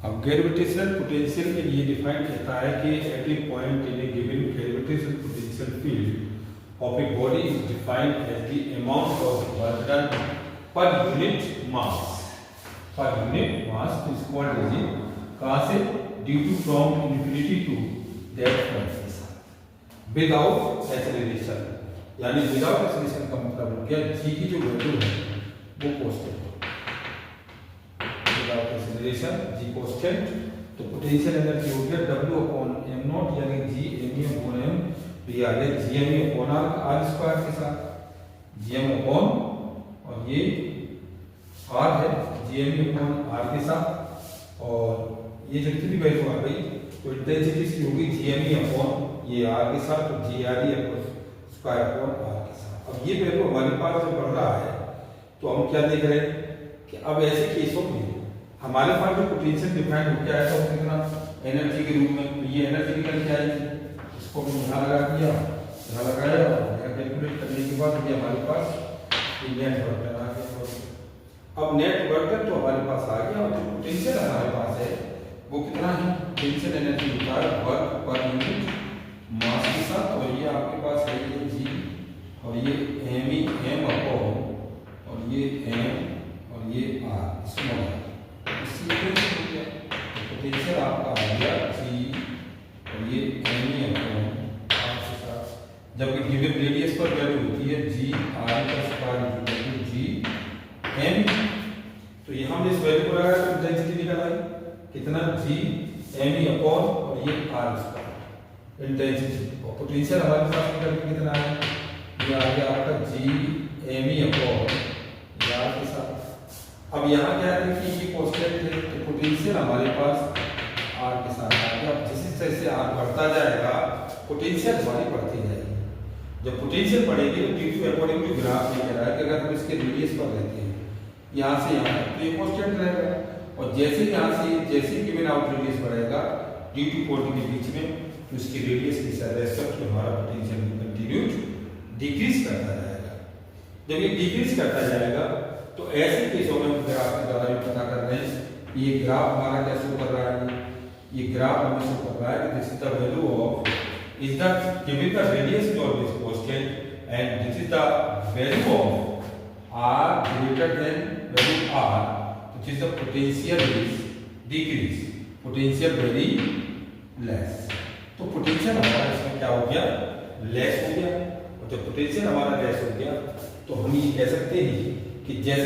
अब gravitational potential के लिए डिफाइन करता है कि at a point in a given gravitational potential field of a body is defined as the amount of work done per unit mass. Per unit mass तो इसको लीजिए कहाँ से, due to from infinity to that point without acceleration, यानी without acceleration का मतलब हो गया जी की जो वैल्यू है वो कांस्टेंट, विदाउट एक्सेलरेशन जी कांस्टेंट। तो पोटेंशियल एनर्जी हो गया W अपॉन m नॉट, यानी G m e upon m, तो ये आ गया G m e upon r square के साथ, G m अपॉन और ये r है G m e upon r के साथ, और ये जितनी भी वैल्यू आ गई तो इंटेंसिटी की होगी G m e अपॉन ये r के साथ, तो G r e upon square upon r के साथ। अब ये वैल्यू हमारे पास जो बढ़ रहा है तो हम क्या देख रहे हैं कि अब ऐसे केसों में हमारे पास जो पोटेंशियल डिफाइन हो गया है तो कितना एनर्जी के रूप में, तो ये एनर्जी निकल के आएगी, इसको हम यहाँ लगा दिया, यहाँ लगाया और यहाँ कैलकुलेट करने के बाद ये हमारे पास नेट वर्क डन आ गया। अब नेट वर्क डन तो हमारे पास आ गया, और जो पोटेंशियल हमारे पास है वो कितना है, पोटेंशियल एनर्जी होता है वर्क पर यूनिट मास के साथ, और ये आपके पास है ये जी, और ये एम ई एम अपॉन और ये एम और ये आर स्मॉल, पोटेंशियल आपका आ गया जी और ये एम ई अपॉन आर के साथ, जबकि गिवन रेडियस पर वैल्यू होती है जी आर का square equal to G M. तो यहाँ हमने इस वैल्यू को लगाया तो इंटेंसिटी निकल आई कितना, जी एम ई अपॉन और ये आर स्क्वायर इंटेंसिटी, और पोटेंशियल हमारे पास निकल के कितना है, ये आ गया आपका G M E upon R के साथ। अब यहाँ क्या है कि ये कांस्टेंट है तो पोटेंशियल हमारे पास आर के साथ आ गया। अब जिस तरह से आर बढ़ता जाएगा पोटेंशियल हमारी बढ़ती जाएगी, जब पोटेंशियल बढ़ेगी तो due to according to graph ये कह रहा है कि अगर हम इसके रेडियस पर रहते हैं यहाँ से यहाँ तक तो ये कांस्टेंट रहेगा, और जैसे यहाँ से जैसे गिवन आउट रेडियस बढ़ेगा ड्यू टू कोण के बीच में तो इसके रेडियस के रेस्पेक्ट में हमारा पोटेंशियल कंटिन्यूड डिक्रीज करता जाएगा। जब ये डिक्रीज करता जाएगा तो ऐसे केसों में हम ग्राफ के द्वारा भी पता कर रहे हैं, ये ग्राफ हमारा क्या शो कर रहा है, ये ग्राफ हमें शो कर रहा है कि this is the value of is the given the radius is always constant and this is the value of r greater than value r, which is the potential is decrease, potential very less. तो potential हमारा इसमें क्या हो गया, less हो गया, और जब पोटेंशियल हमारा लेस हो गया तो हम ये कह सकते हैं कि जैसे